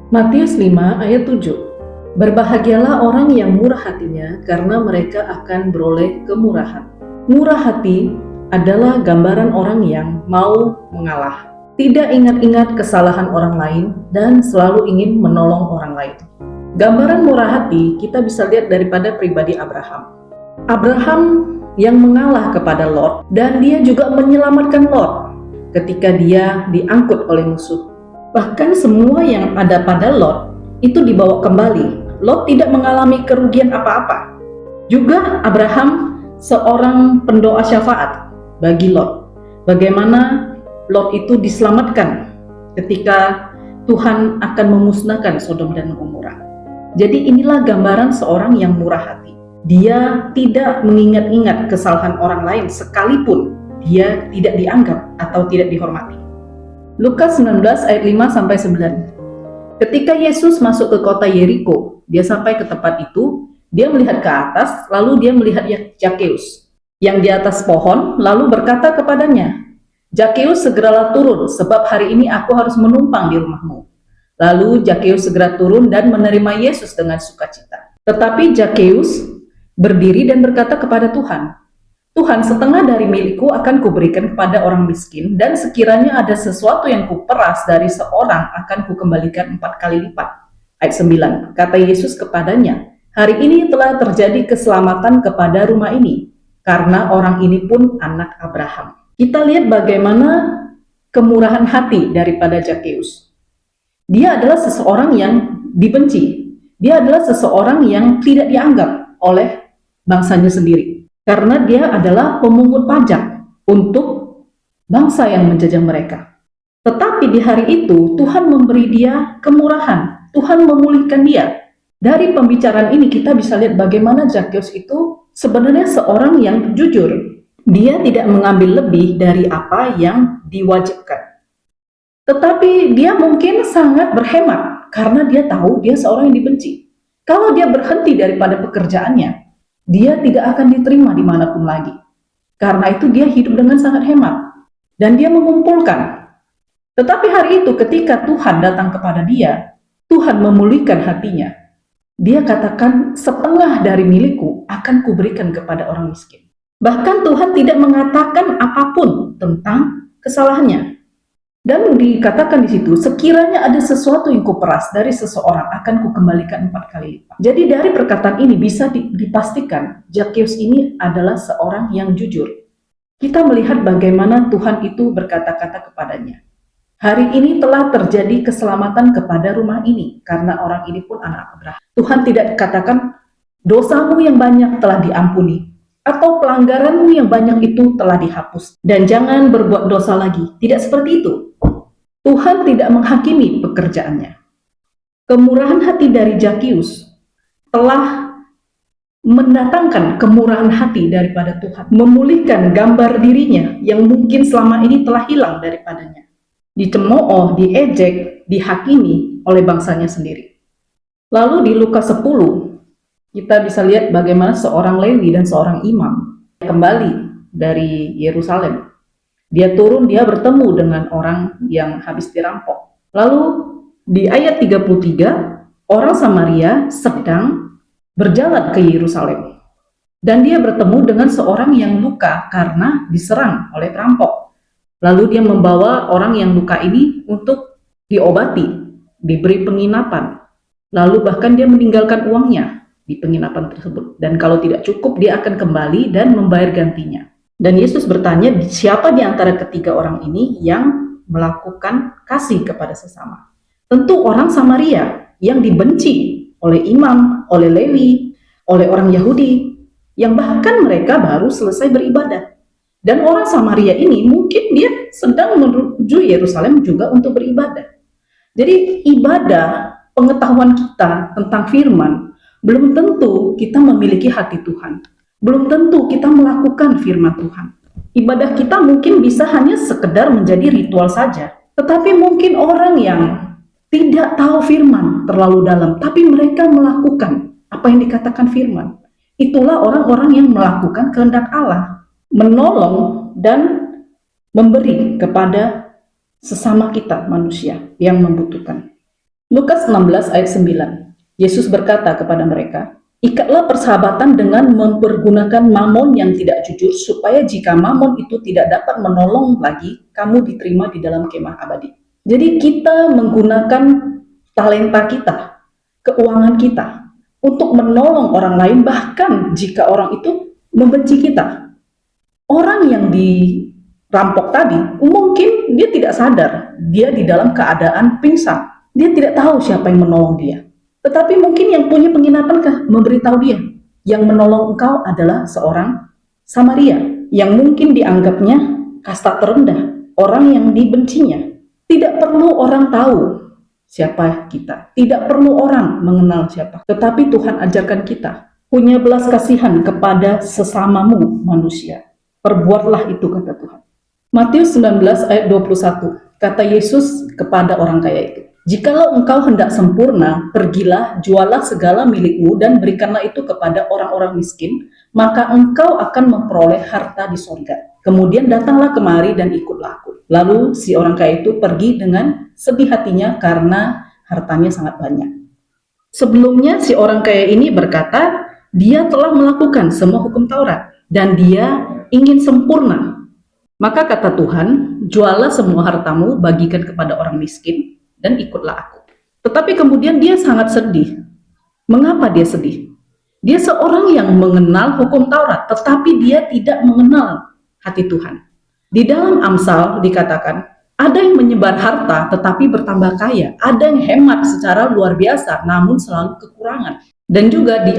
Matius 5 ayat 7. Berbahagialah orang yang murah hatinya, karena mereka akan beroleh kemurahan. Murah hati adalah gambaran orang yang mau mengalah, tidak ingat-ingat kesalahan orang lain, dan selalu ingin menolong orang lain. Gambaran murah hati kita bisa lihat daripada pribadi Abraham. Abraham yang mengalah kepada Lot, dan dia juga menyelamatkan Lot ketika dia diangkut oleh musuh. Bahkan semua yang ada pada Lot itu dibawa kembali. Lot tidak mengalami kerugian apa-apa. Juga Abraham seorang pendoa syafaat bagi Lot. Bagaimana Lot itu diselamatkan ketika Tuhan akan memusnahkan Sodom dan Gomora. Jadi inilah gambaran seorang yang murah hati. Dia tidak mengingat-ingat kesalahan orang lain sekalipun dia tidak dianggap atau tidak dihormati. Lukas 19 ayat 5-9. Ketika Yesus masuk ke kota Yeriko, dia sampai ke tempat itu, dia melihat ke atas, lalu dia melihat Zakheus yang di atas pohon, lalu berkata kepadanya, "Zakheus, segeralah turun, sebab hari ini aku harus menumpang di rumahmu." Lalu Zakheus segera turun dan menerima Yesus dengan sukacita. Tetapi Zakheus berdiri dan berkata kepada Tuhan, "Tuhan, setengah dari milikku akan kuberikan kepada orang miskin, dan sekiranya ada sesuatu yang kuperas dari seorang akan kukembalikan 4 kali lipat." Ayat 9, kata Yesus kepadanya, "Hari ini telah terjadi keselamatan kepada rumah ini, karena orang ini pun anak Abraham." Kita lihat bagaimana kemurahan hati daripada Zakheus. Dia adalah seseorang yang dibenci. Dia adalah seseorang yang tidak dianggap oleh bangsanya sendiri. Karena dia adalah pemungut pajak untuk bangsa yang menjajah mereka. Tetapi di hari itu, Tuhan memberi dia kemurahan. Tuhan memulihkan dia. Dari pembicaraan ini kita bisa lihat bagaimana Zakheus itu sebenarnya seorang yang jujur. Dia tidak mengambil lebih dari apa yang diwajibkan. Tetapi dia mungkin sangat berhemat karena dia tahu dia seorang yang dibenci. Kalau dia berhenti daripada pekerjaannya, dia tidak akan diterima dimanapun lagi. Karena itu dia hidup dengan sangat hemat. Dan dia mengumpulkan. Tetapi hari itu ketika Tuhan datang kepada dia, Tuhan memulihkan hatinya. Dia katakan, "Setengah dari milikku akan kuberikan kepada orang miskin." Bahkan Tuhan tidak mengatakan apapun tentang kesalahannya. Dan dikatakan di situ, "Sekiranya ada sesuatu yang kuperas dari seseorang, akan kukembalikan 4 kali lipat." Jadi dari perkataan ini bisa dipastikan Zakheus ini adalah seorang yang jujur. Kita melihat bagaimana Tuhan itu berkata-kata kepadanya, "Hari ini telah terjadi keselamatan kepada rumah ini, karena orang ini pun anak Abraham." Tuhan tidak katakan, "Dosamu yang banyak telah diampuni," atau "Pelanggaranmu yang banyak itu telah dihapus, dan jangan berbuat dosa lagi." Tidak seperti itu. Tuhan tidak menghakimi pekerjaannya. Kemurahan hati dari Zakheus telah mendatangkan kemurahan hati daripada Tuhan, memulihkan gambar dirinya yang mungkin selama ini telah hilang daripadanya, dicemooh, diejek, dihakimi oleh bangsanya sendiri. Lalu di Lukas 10 kita bisa lihat bagaimana seorang Lewi dan seorang imam kembali dari Yerusalem. Dia turun, dia bertemu dengan orang yang habis dirampok. Lalu di ayat 33, orang Samaria sedang berjalan ke Yerusalem. Dan dia bertemu dengan seorang yang luka karena diserang oleh perampok. Lalu dia membawa orang yang luka ini untuk diobati, diberi penginapan. Lalu bahkan dia meninggalkan uangnya di penginapan tersebut. Dan kalau tidak cukup, dia akan kembali dan membayar gantinya. Dan Yesus bertanya, siapa di antara ketiga orang ini yang melakukan kasih kepada sesama? Tentu orang Samaria yang dibenci oleh imam, oleh Lewi, oleh orang Yahudi, yang bahkan mereka baru selesai beribadah. Dan orang Samaria ini mungkin dia sedang menuju Yerusalem juga untuk beribadah. Jadi ibadah, pengetahuan kita tentang firman, belum tentu kita memiliki hati Tuhan. Belum tentu kita melakukan firman Tuhan. Ibadah kita mungkin bisa hanya sekedar menjadi ritual saja. Tetapi mungkin orang yang tidak tahu firman terlalu dalam, tapi mereka melakukan apa yang dikatakan firman. Itulah orang-orang yang melakukan kehendak Allah, menolong dan memberi kepada sesama kita manusia yang membutuhkan. Lukas 16 ayat 9. Yesus berkata kepada mereka, ikatlah persahabatan dengan mempergunakan mamon yang tidak jujur, supaya jika mamon itu tidak dapat menolong lagi, kamu diterima di dalam kemah abadi. Jadi kita menggunakan talenta kita, keuangan kita, untuk menolong orang lain, bahkan jika orang itu membenci kita. Orang yang dirampok tadi, mungkin dia tidak sadar, dia di dalam keadaan pingsan. Dia tidak tahu siapa yang menolong dia. Tetapi mungkin yang punya penginapan memberitahu dia, yang menolong engkau adalah seorang Samaria, yang mungkin dianggapnya kasta terendah, orang yang dibencinya. Tidak perlu orang tahu siapa kita, tidak perlu orang mengenal siapa. Tetapi Tuhan ajarkan kita, punya belas kasihan kepada sesamamu manusia. Perbuatlah itu, kata Tuhan. Matius 19 ayat 21, kata Yesus kepada orang kaya itu, jikalau engkau hendak sempurna, pergilah, jualah segala milikmu dan berikanlah itu kepada orang-orang miskin, maka engkau akan memperoleh harta di sorga. Kemudian datanglah kemari dan ikutlah aku. Lalu si orang kaya itu pergi dengan sedih hatinya karena hartanya sangat banyak. Sebelumnya si orang kaya ini berkata, dia telah melakukan semua hukum Taurat dan dia ingin sempurna. Maka kata Tuhan, jualah semua hartamu, bagikan kepada orang miskin, dan ikutlah aku. Tetapi kemudian dia sangat sedih. Mengapa dia sedih? Dia seorang yang mengenal hukum Taurat, tetapi dia tidak mengenal hati Tuhan. Di dalam Amsal dikatakan, ada yang menyebar harta tetapi bertambah kaya, ada yang hemat secara luar biasa namun selalu kekurangan. Dan juga di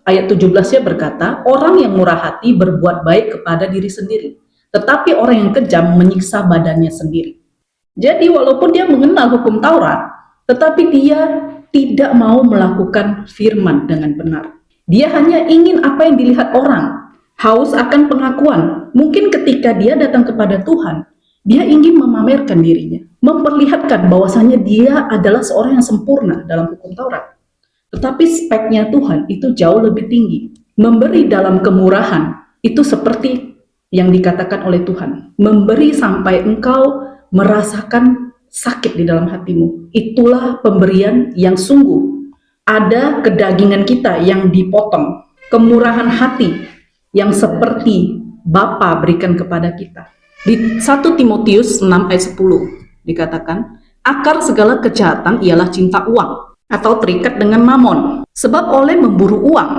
ayat 17-nya berkata, orang yang murah hati berbuat baik kepada diri sendiri, tetapi orang yang kejam menyiksa badannya sendiri. Jadi walaupun dia mengenal hukum Taurat, tetapi dia tidak mau melakukan firman dengan benar. Dia hanya ingin apa yang dilihat orang, haus akan pengakuan. Mungkin ketika dia datang kepada Tuhan, dia ingin memamerkan dirinya, memperlihatkan bahwasanya dia adalah seorang yang sempurna dalam hukum Taurat. Tetapi speknya Tuhan itu jauh lebih tinggi. Memberi dalam kemurahan itu seperti yang dikatakan oleh Tuhan, memberi sampai engkau merasakan sakit di dalam hatimu. Itulah pemberian yang sungguh. Ada kedagingan kita yang dipotong, kemurahan hati yang seperti Bapa berikan kepada kita. Di 1 Timotius 6 ayat 10 dikatakan, akar segala kejahatan ialah cinta uang atau terikat dengan mamon. Sebab oleh memburu uang,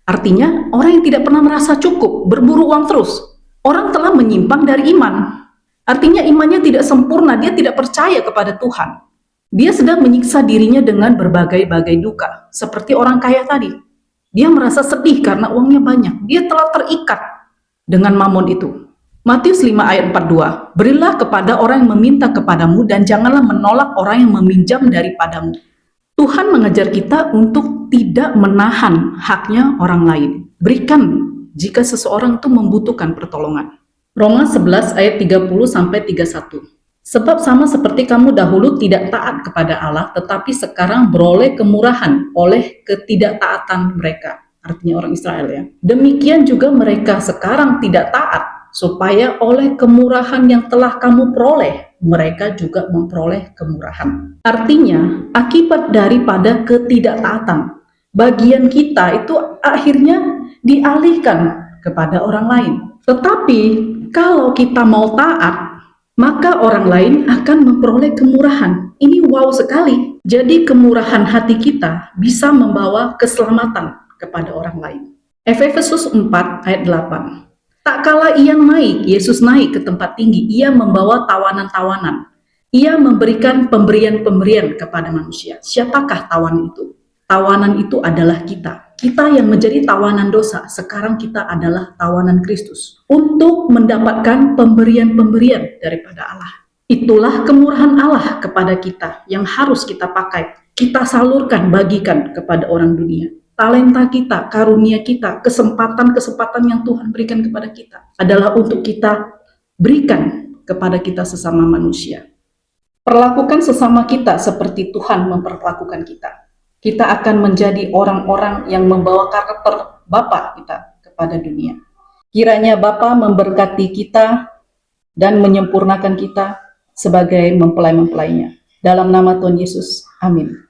artinya orang yang tidak pernah merasa cukup, berburu uang terus, orang telah menyimpang dari iman. Artinya imannya tidak sempurna, dia tidak percaya kepada Tuhan. Dia sedang menyiksa dirinya dengan berbagai-bagai duka. Seperti orang kaya tadi. Dia merasa sedih karena uangnya banyak. Dia telah terikat dengan mamon itu. Matius 5 ayat 42. Berilah kepada orang yang meminta kepadamu dan janganlah menolak orang yang meminjam daripadamu. Tuhan mengajar kita untuk tidak menahan haknya orang lain. Berikan jika seseorang itu membutuhkan pertolongan. Roma 11 ayat 30-31. Sebab sama seperti kamu dahulu tidak taat kepada Allah, tetapi sekarang beroleh kemurahan oleh ketidaktaatan mereka. Artinya orang Israel ya. Demikian juga mereka sekarang tidak taat, supaya oleh kemurahan yang telah kamu peroleh, mereka juga memperoleh kemurahan. Artinya, akibat daripada ketidaktaatan, bagian kita itu akhirnya dialihkan kepada orang lain. Tetapi kalau kita mau taat, maka orang lain akan memperoleh kemurahan. Ini wow sekali. Jadi kemurahan hati kita bisa membawa keselamatan kepada orang lain. Efesus 4 ayat 8. Tak kala ia naik, Yesus naik ke tempat tinggi, ia membawa tawanan-tawanan. Ia memberikan pemberian-pemberian kepada manusia. Siapakah tawanan itu? Tawanan itu adalah kita. Kita yang menjadi tawanan dosa, sekarang kita adalah tawanan Kristus. Untuk mendapatkan pemberian-pemberian daripada Allah. Itulah kemurahan Allah kepada kita yang harus kita pakai. Kita salurkan, bagikan kepada orang dunia. Talenta kita, karunia kita, kesempatan-kesempatan yang Tuhan berikan kepada kita adalah untuk kita berikan kepada kita sesama manusia. Perlakukan sesama kita seperti Tuhan memperlakukan kita. Kita akan menjadi orang-orang yang membawa karakter Bapa kita kepada dunia. Kiranya Bapa memberkati kita dan menyempurnakan kita sebagai mempelai-mempelainya. Dalam nama Tuhan Yesus, amin.